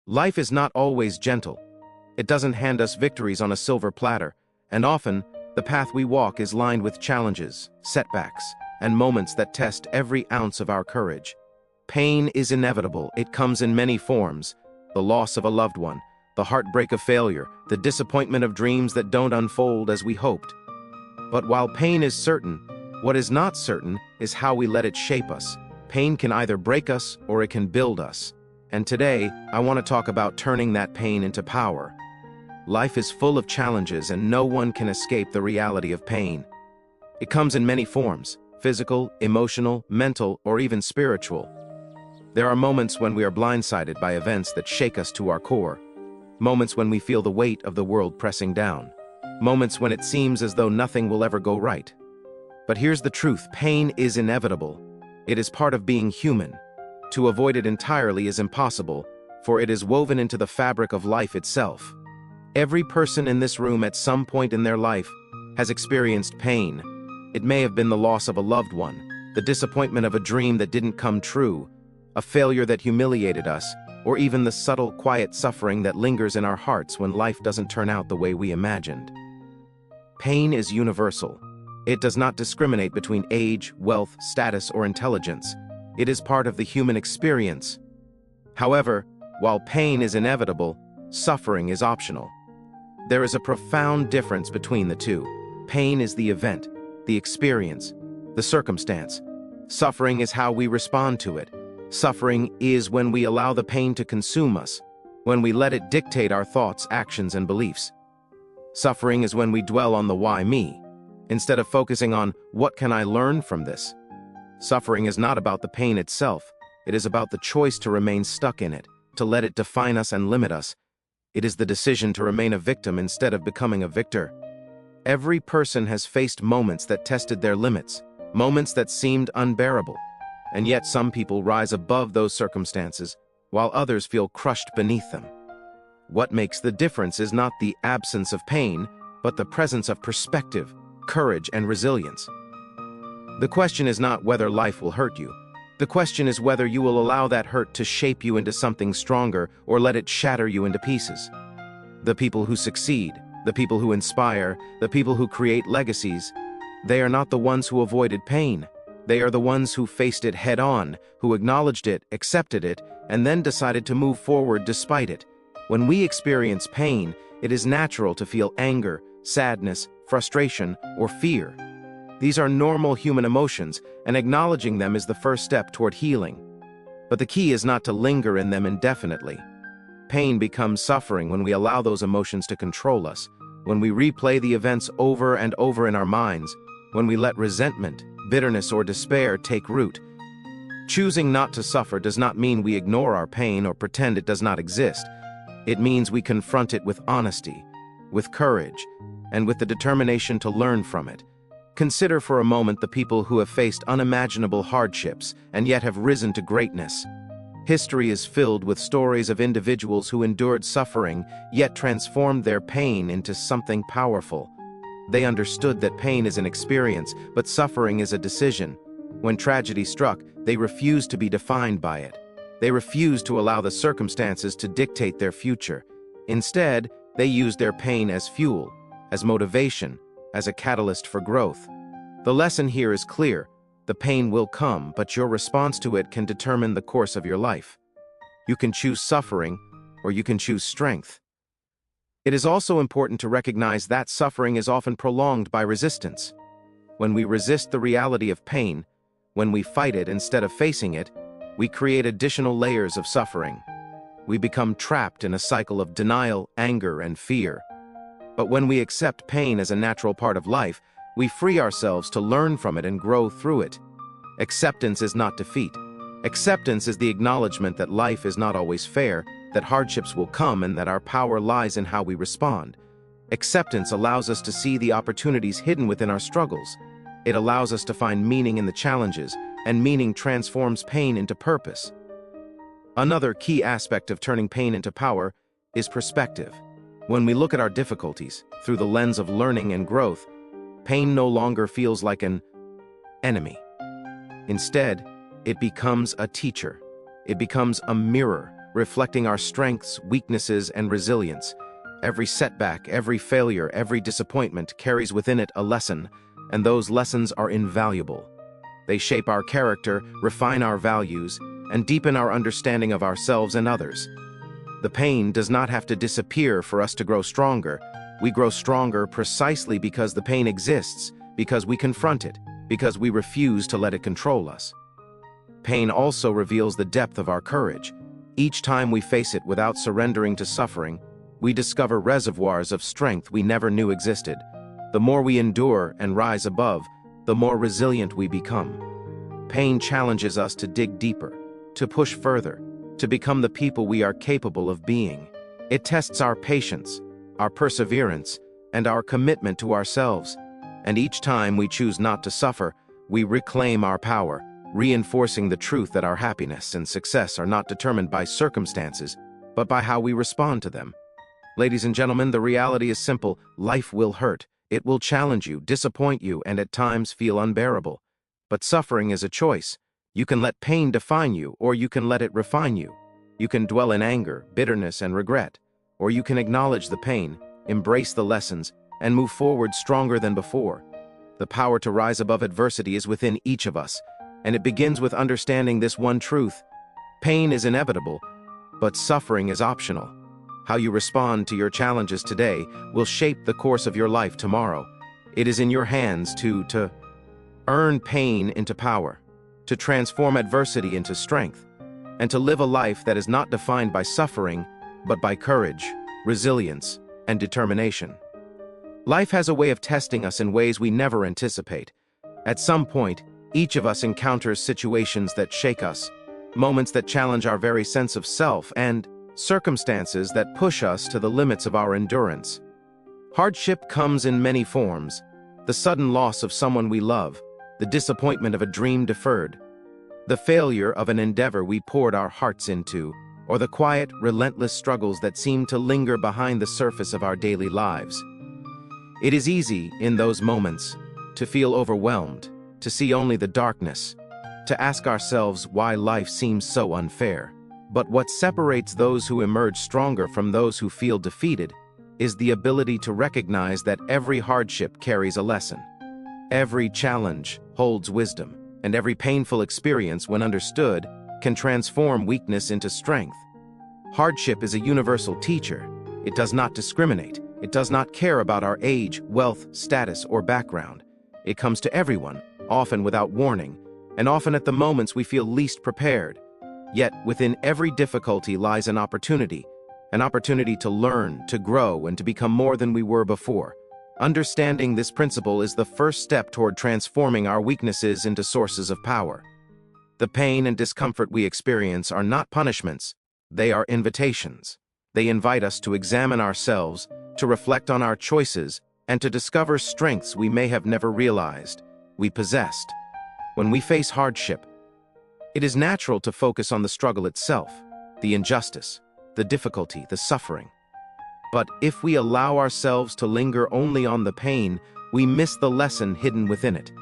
Life is not always gentle. It doesn't hand us victories on a silver platter, and often, the path we walk is lined with challenges, setbacks, and moments that test every ounce of our courage. Pain is inevitable. It comes in many forms: the loss of a loved one, the heartbreak of failure, the disappointment of dreams that don't unfold as we hoped. But while pain is certain, what is not certain is how we let it shape us. Pain can either break us or it can build us. And today, I want to talk about turning that pain into power. Life is full of challenges, and no one can escape the reality of pain. It comes in many forms: physical, emotional, mental, or even spiritual. There are moments when we are blindsided by events that shake us to our core. Moments when we feel the weight of the world pressing down. Moments when it seems as though nothing will ever go right. But here's the truth: pain is inevitable. It is part of being human. To avoid it entirely is impossible, for it is woven into the fabric of life itself. Every person in this room at some point in their life has experienced pain. It may have been the loss of a loved one, the disappointment of a dream that didn't come true, a failure that humiliated us, or even the subtle, quiet suffering that lingers in our hearts when life doesn't turn out the way we imagined. Pain is universal. It does not discriminate between age, wealth, status, or intelligence. It is part of the human experience. However, while pain is inevitable, suffering is optional. There is a profound difference between the two. Pain is the event, the experience, the circumstance. Suffering is how we respond to it. Suffering is when we allow the pain to consume us, when we let it dictate our thoughts, actions, and beliefs. Suffering is when we dwell on the why me, instead of focusing on what can I learn from this. Suffering is not about the pain itself. It is about the choice to remain stuck in it, to let it define us and limit us. It is the decision to remain a victim instead of becoming a victor. Every person has faced moments that tested their limits, moments that seemed unbearable. And yet some people rise above those circumstances, while others feel crushed beneath them. What makes the difference is not the absence of pain, but the presence of perspective, courage, and resilience. The question is not whether life will hurt you. The question is whether you will allow that hurt to shape you into something stronger or let it shatter you into pieces. The people who succeed, the people who inspire, the people who create legacies, they are not the ones who avoided pain. They are the ones who faced it head-on, who acknowledged it, accepted it, and then decided to move forward despite it. When we experience pain, it is natural to feel anger, sadness, frustration, or fear. These are normal human emotions, and acknowledging them is the first step toward healing. But the key is not to linger in them indefinitely. Pain becomes suffering when we allow those emotions to control us, when we replay the events over and over in our minds, when we let resentment, bitterness, or despair take root. Choosing not to suffer does not mean we ignore our pain or pretend it does not exist. It means we confront it with honesty, with courage, and with the determination to learn from it. Consider for a moment the people who have faced unimaginable hardships and yet have risen to greatness. History is filled with stories of individuals who endured suffering yet transformed their pain into something powerful. They understood that pain is an experience, but suffering is a decision. When tragedy struck, they refused to be defined by it. They refused to allow the circumstances to dictate their future. Instead, they used their pain as fuel, as motivation, as a catalyst for growth. The lesson here is clear. The pain will come, but your response to it can determine the course of your life. You can choose suffering, or you can choose strength. It is also important to recognize that suffering is often prolonged by resistance. When we resist the reality of pain, when we fight it instead of facing it, we create additional layers of suffering. We become trapped in a cycle of denial, anger, and fear. But when we accept pain as a natural part of life, we free ourselves to learn from it and grow through it. Acceptance is not defeat. Acceptance is the acknowledgement that life is not always fair, that hardships will come, and that our power lies in how we respond. Acceptance allows us to see the opportunities hidden within our struggles. It allows us to find meaning in the challenges, and meaning transforms pain into purpose. Another key aspect of turning pain into power is perspective. When we look at our difficulties through the lens of learning and growth, pain no longer feels like an enemy. Instead, it becomes a teacher. It becomes a mirror, reflecting our strengths, weaknesses, and resilience. Every setback, every failure, every disappointment carries within it a lesson, and those lessons are invaluable. They shape our character, refine our values, and deepen our understanding of ourselves and others. The pain does not have to disappear for us to grow stronger. We grow stronger precisely because the pain exists, because we confront it, because we refuse to let it control us. Pain also reveals the depth of our courage. Each time we face it without surrendering to suffering, we discover reservoirs of strength we never knew existed. The more we endure and rise above, the more resilient we become. Pain challenges us to dig deeper, to push further, to become the people we are capable of being. It tests our patience, our perseverance, and our commitment to ourselves. And each time we choose not to suffer, we reclaim our power, reinforcing the truth that our happiness and success are not determined by circumstances, but by how we respond to them. Ladies and gentlemen, the reality is simple. Life will hurt. It will challenge you, disappoint you, and at times feel unbearable. But suffering is a choice. You can let pain define you, or you can let it refine you. You can dwell in anger, bitterness, and regret, or you can acknowledge the pain, embrace the lessons, and move forward stronger than before. The power to rise above adversity is within each of us, and it begins with understanding this one truth. Pain is inevitable, but suffering is optional. How you respond to your challenges today will shape the course of your life tomorrow. It is in your hands to earn pain into power, to transform adversity into strength, and to live a life that is not defined by suffering, but by courage, resilience, and determination. Life has a way of testing us in ways we never anticipate. At some point, each of us encounters situations that shake us, moments that challenge our very sense of self, and circumstances that push us to the limits of our endurance. Hardship comes in many forms: the sudden loss of someone we love, the disappointment of a dream deferred, the failure of an endeavor we poured our hearts into, or the quiet, relentless struggles that seem to linger behind the surface of our daily lives. It is easy, in those moments, to feel overwhelmed, to see only the darkness, to ask ourselves why life seems so unfair. But what separates those who emerge stronger from those who feel defeated is the ability to recognize that every hardship carries a lesson. Every challenge holds wisdom, and every painful experience, when understood, can transform weakness into strength. Hardship is a universal teacher. It does not discriminate. It does not care about our age, wealth, status, or background. It comes to everyone, often without warning, and often at the moments we feel least prepared. Yet, within every difficulty lies an opportunity to learn, to grow, and to become more than we were before. Understanding this principle is the first step toward transforming our weaknesses into sources of power. The pain and discomfort we experience are not punishments, they are invitations. They invite us to examine ourselves, to reflect on our choices, and to discover strengths we may have never realized we possessed. When we face hardship, it is natural to focus on the struggle itself, the injustice, the difficulty, the suffering. But if we allow ourselves to linger only on the pain, we miss the lesson hidden within it.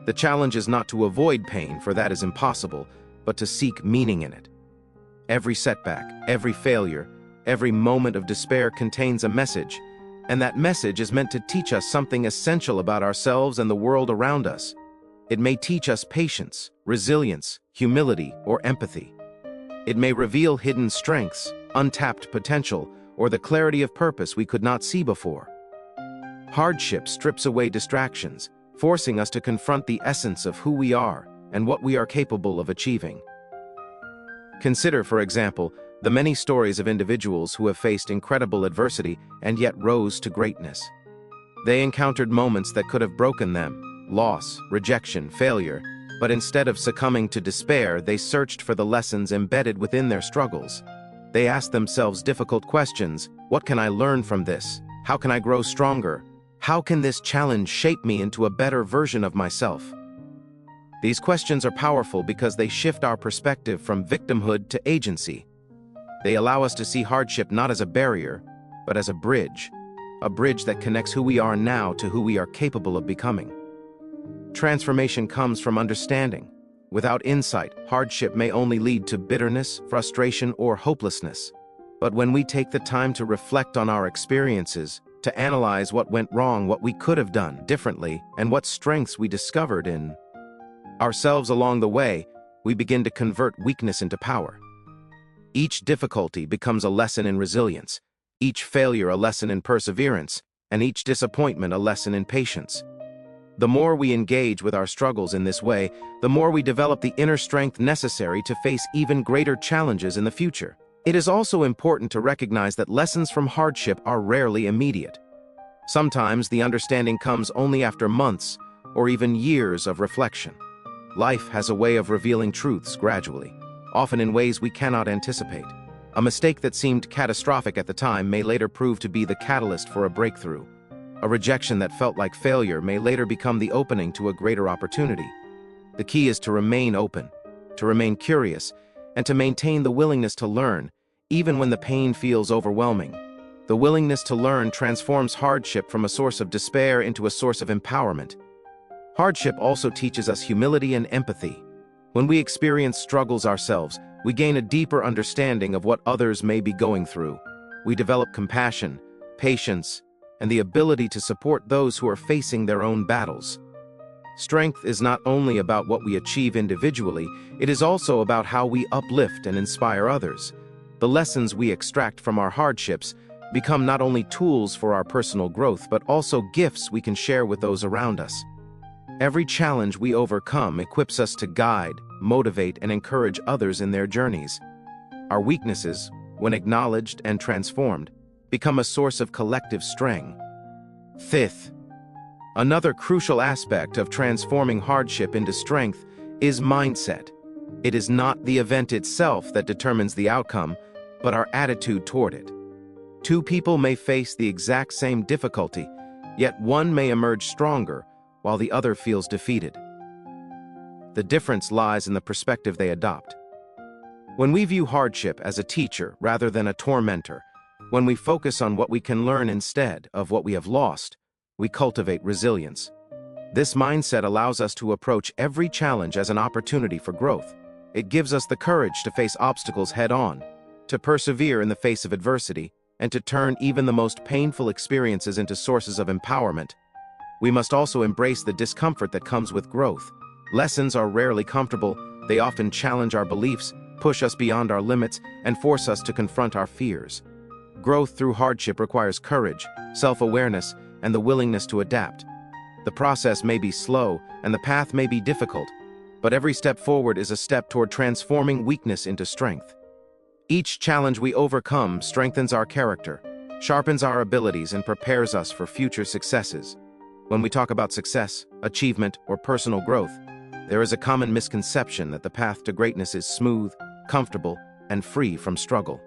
The challenge is not to avoid pain, for that is impossible, but to seek meaning in it. Every setback, every failure, every moment of despair contains a message, and that message is meant to teach us something essential about ourselves and the world around us. It may teach us patience, resilience, humility, or empathy. It may reveal hidden strengths, untapped potential, or the clarity of purpose we could not see before. Hardship strips away distractions, forcing us to confront the essence of who we are and what we are capable of achieving. Consider, for example, the many stories of individuals who have faced incredible adversity and yet rose to greatness. They encountered moments that could have broken them: loss, rejection, failure, but instead of succumbing to despair, they searched for the lessons embedded within their struggles. They asked themselves difficult questions: what can I learn from this? How can I grow stronger? How can this challenge shape me into a better version of myself? These questions are powerful because they shift our perspective from victimhood to agency. They allow us to see hardship not as a barrier, but as a bridge that connects who we are now to who we are capable of becoming. Transformation comes from understanding. Without insight, hardship may only lead to bitterness, frustration, or hopelessness. But when we take the time to reflect on our experiences, to analyze what went wrong, what we could have done differently, and what strengths we discovered in ourselves along the way, we begin to convert weakness into power. Each difficulty becomes a lesson in resilience, each failure a lesson in perseverance, and each disappointment a lesson in patience. The more we engage with our struggles in this way, the more we develop the inner strength necessary to face even greater challenges in the future. It is also important to recognize that lessons from hardship are rarely immediate. Sometimes the understanding comes only after months or even years of reflection. Life has a way of revealing truths gradually, often in ways we cannot anticipate. A mistake that seemed catastrophic at the time may later prove to be the catalyst for a breakthrough. A rejection that felt like failure may later become the opening to a greater opportunity. The key is to remain open, to remain curious, and to maintain the willingness to learn, even when the pain feels overwhelming. The willingness to learn transforms hardship from a source of despair into a source of empowerment. Hardship also teaches us humility and empathy. When we experience struggles ourselves, we gain a deeper understanding of what others may be going through. We develop compassion, patience, and the ability to support those who are facing their own battles. Strength is not only about what we achieve individually, it is also about how we uplift and inspire others. The lessons we extract from our hardships become not only tools for our personal growth, but also gifts we can share with those around us. Every challenge we overcome equips us to guide, motivate, and encourage others in their journeys. Our weaknesses, when acknowledged and transformed, become a source of collective strength. Fifth, another crucial aspect of transforming hardship into strength is mindset. It is not the event itself that determines the outcome, but our attitude toward it. Two people may face the exact same difficulty, yet one may emerge stronger, while the other feels defeated. The difference lies in the perspective they adopt. When we view hardship as a teacher rather than a tormentor, when we focus on what we can learn instead of what we have lost, we cultivate resilience. This mindset allows us to approach every challenge as an opportunity for growth. It gives us the courage to face obstacles head-on, to persevere in the face of adversity, and to turn even the most painful experiences into sources of empowerment. We must also embrace the discomfort that comes with growth. Lessons are rarely comfortable. They often challenge our beliefs, push us beyond our limits, and force us to confront our fears. Growth through hardship requires courage, self-awareness, and the willingness to adapt. The process may be slow, and the path may be difficult, but every step forward is a step toward transforming weakness into strength. Each challenge we overcome strengthens our character, sharpens our abilities, and prepares us for future successes. When we talk about success, achievement, or personal growth, there is a common misconception that the path to greatness is smooth, comfortable, and free from struggle.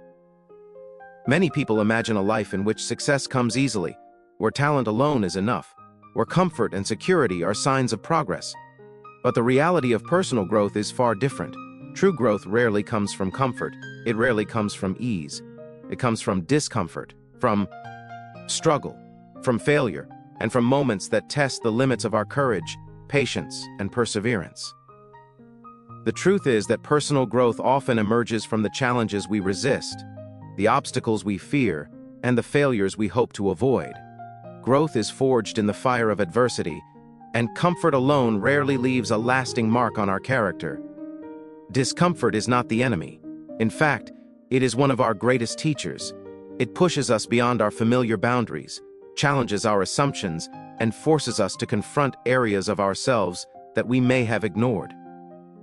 Many people imagine a life in which success comes easily, where talent alone is enough, where comfort and security are signs of progress. But the reality of personal growth is far different. True growth rarely comes from comfort. It rarely comes from ease. It comes from discomfort, from struggle, from failure, and from moments that test the limits of our courage, patience, and perseverance. The truth is that personal growth often emerges from the challenges we resist, the obstacles we fear, and the failures we hope to avoid. Growth is forged in the fire of adversity, and comfort alone rarely leaves a lasting mark on our character. Discomfort is not the enemy. In fact, it is one of our greatest teachers. It pushes us beyond our familiar boundaries, challenges our assumptions, and forces us to confront areas of ourselves that we may have ignored.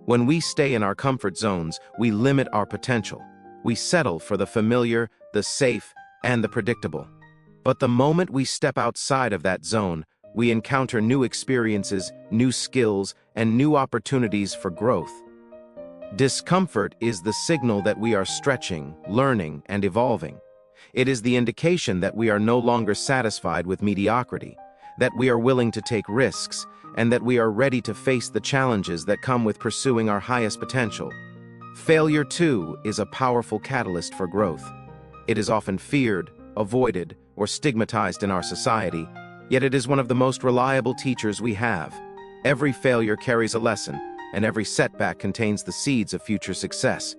When we stay in our comfort zones, we limit our potential. We settle for the familiar, the safe, and the predictable. But the moment we step outside of that zone, we encounter new experiences, new skills, and new opportunities for growth. Discomfort is the signal that we are stretching, learning, and evolving. It is the indication that we are no longer satisfied with mediocrity, that we are willing to take risks, and that we are ready to face the challenges that come with pursuing our highest potential. Failure, too, is a powerful catalyst for growth. It is often feared, avoided, or stigmatized in our society, yet it is one of the most reliable teachers we have. Every failure carries a lesson, and every setback contains the seeds of future success.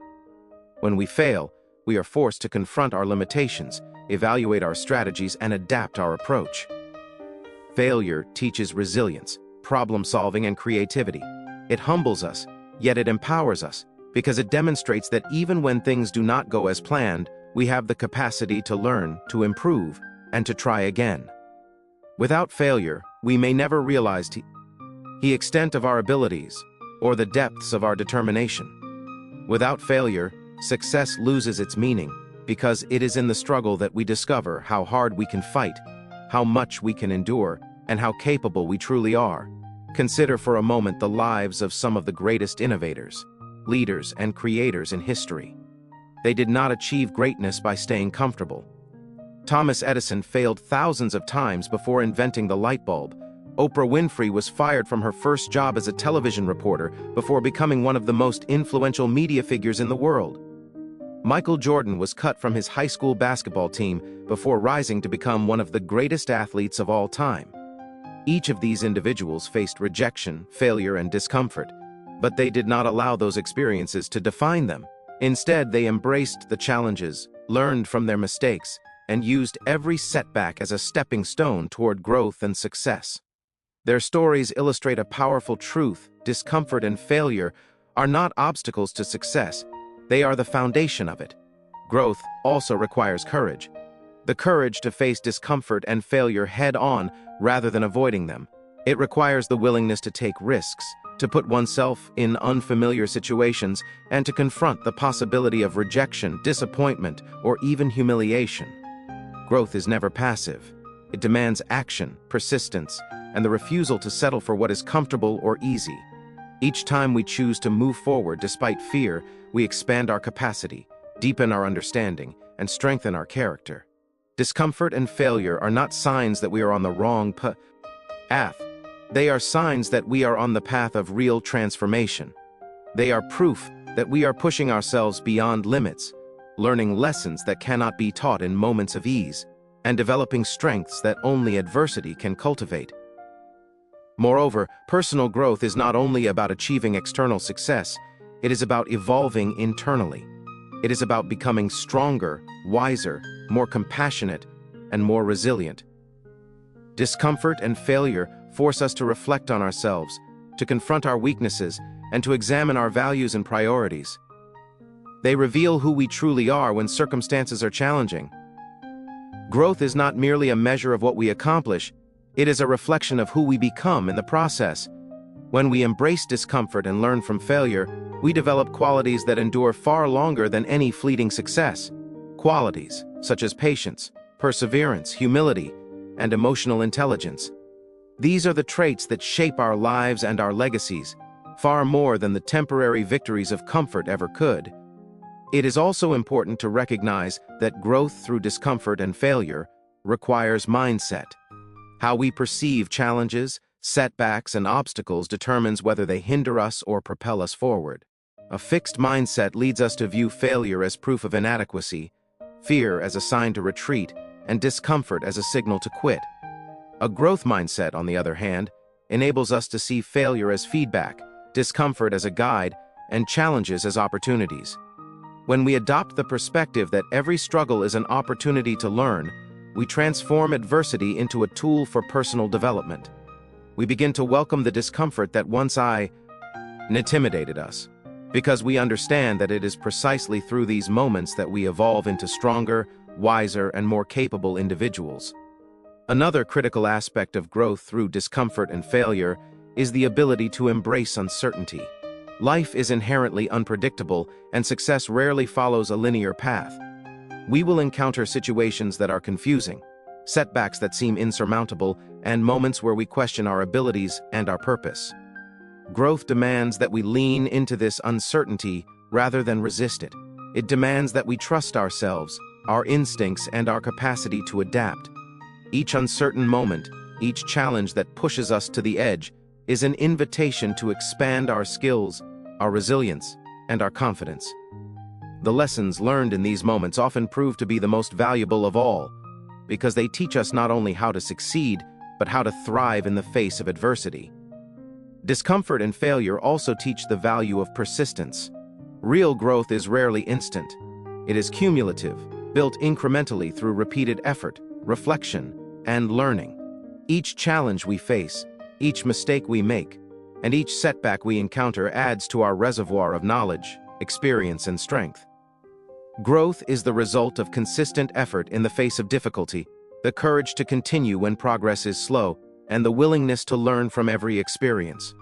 When we fail, we are forced to confront our limitations, evaluate our strategies, and adapt our approach. Failure teaches resilience, problem-solving, and creativity. It humbles us, yet it empowers us, because it demonstrates that even when things do not go as planned, we have the capacity to learn, to improve, and to try again. Without failure, we may never realize the extent of our abilities or the depths of our determination. Without failure, success loses its meaning, because it is in the struggle that we discover how hard we can fight, how much we can endure, and how capable we truly are. Consider for a moment the lives of some of the greatest innovators, leaders, and creators in history. They did not achieve greatness by staying comfortable. Thomas Edison failed thousands of times before inventing the light bulb. Oprah Winfrey was fired from her first job as a television reporter before becoming one of the most influential media figures in the world. Michael Jordan was cut from his high school basketball team before rising to become one of the greatest athletes of all time. Each of these individuals faced rejection, failure, and discomfort, but they did not allow those experiences to define them. Instead, they embraced the challenges, learned from their mistakes, and used every setback as a stepping stone toward growth and success. Their stories illustrate a powerful truth: discomfort and failure are not obstacles to success, they are the foundation of it. Growth also requires courage. The courage to face discomfort and failure head-on rather than avoiding them. It requires the willingness to take risks, to put oneself in unfamiliar situations, and to confront the possibility of rejection, disappointment, or even humiliation. Growth is never passive. It demands action, persistence, and the refusal to settle for what is comfortable or easy. Each time we choose to move forward despite fear, we expand our capacity, deepen our understanding, and strengthen our character. Discomfort and failure are not signs that we are on the wrong path. They are signs that we are on the path of real transformation. They are proof that we are pushing ourselves beyond limits, learning lessons that cannot be taught in moments of ease, and developing strengths that only adversity can cultivate. Moreover, personal growth is not only about achieving external success, it is about evolving internally. It is about becoming stronger, wiser, more compassionate, and more resilient. Discomfort and failure force us to reflect on ourselves, to confront our weaknesses, and to examine our values and priorities. They reveal who we truly are when circumstances are challenging. Growth is not merely a measure of what we accomplish, it is a reflection of who we become in the process. When we embrace discomfort and learn from failure, we develop qualities that endure far longer than any fleeting success. Qualities such as patience, perseverance, humility, and emotional intelligence. These are the traits that shape our lives and our legacies, far more than the temporary victories of comfort ever could. It is also important to recognize that growth through discomfort and failure requires mindset. How we perceive challenges, setbacks, and obstacles determines whether they hinder us or propel us forward. A fixed mindset leads us to view failure as proof of inadequacy, fear as a sign to retreat, and discomfort as a signal to quit. A growth mindset, on the other hand, enables us to see failure as feedback, discomfort as a guide, and challenges as opportunities. When we adopt the perspective that every struggle is an opportunity to learn, we transform adversity into a tool for personal development. We begin to welcome the discomfort that once intimidated us, because we understand that it is precisely through these moments that we evolve into stronger, wiser, and more capable individuals. Another critical aspect of growth through discomfort and failure is the ability to embrace uncertainty. Life is inherently unpredictable, and success rarely follows a linear path. We will encounter situations that are confusing, setbacks that seem insurmountable, and moments where we question our abilities and our purpose. Growth demands that we lean into this uncertainty rather than resist it. It demands that we trust ourselves, our instincts, and our capacity to adapt. Each uncertain moment, each challenge that pushes us to the edge, is an invitation to expand our skills, our resilience, and our confidence. The lessons learned in these moments often prove to be the most valuable of all, because they teach us not only how to succeed, but how to thrive in the face of adversity. Discomfort and failure also teach the value of persistence. Real growth is rarely instant. It is cumulative, built incrementally through repeated effort, reflection, and learning. Each challenge we face, each mistake we make, and each setback we encounter adds to our reservoir of knowledge, experience, and strength. Growth is the result of consistent effort in the face of difficulty, the courage to continue when progress is slow, and the willingness to learn from every experience.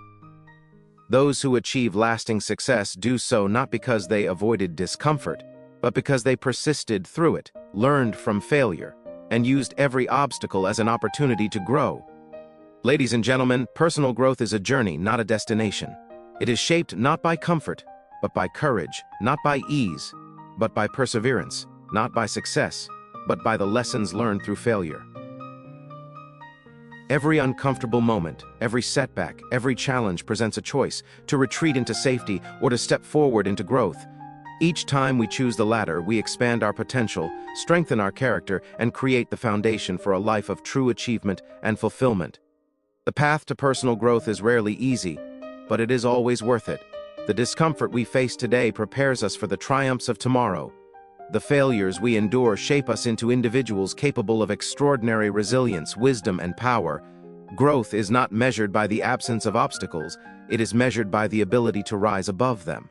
Those who achieve lasting success do so not because they avoided discomfort, but because they persisted through it, learned from failure, and used every obstacle as an opportunity to grow. Ladies and gentlemen, personal growth is a journey, not a destination. It is shaped not by comfort, but by courage, not by ease, but by perseverance, not by success, but by the lessons learned through failure. Every uncomfortable moment, every setback, every challenge presents a choice to retreat into safety or to step forward into growth. Each time we choose the latter, we expand our potential, strengthen our character, and create the foundation for a life of true achievement and fulfillment. The path to personal growth is rarely easy, but it is always worth it. The discomfort we face today prepares us for the triumphs of tomorrow. The failures we endure shape us into individuals capable of extraordinary resilience, wisdom, and power. Growth is not measured by the absence of obstacles, it is measured by the ability to rise above them.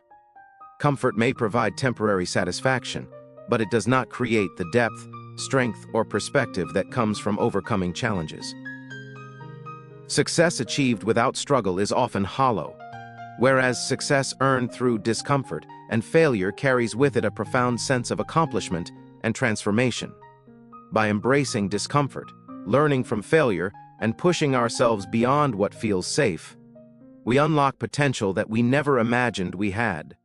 Comfort may provide temporary satisfaction, but it does not create the depth, strength, or perspective that comes from overcoming challenges. Success achieved without struggle is often hollow, whereas success earned through discomfort and failure carries with it a profound sense of accomplishment and transformation. By embracing discomfort, learning from failure, and pushing ourselves beyond what feels safe, we unlock potential that we never imagined we had.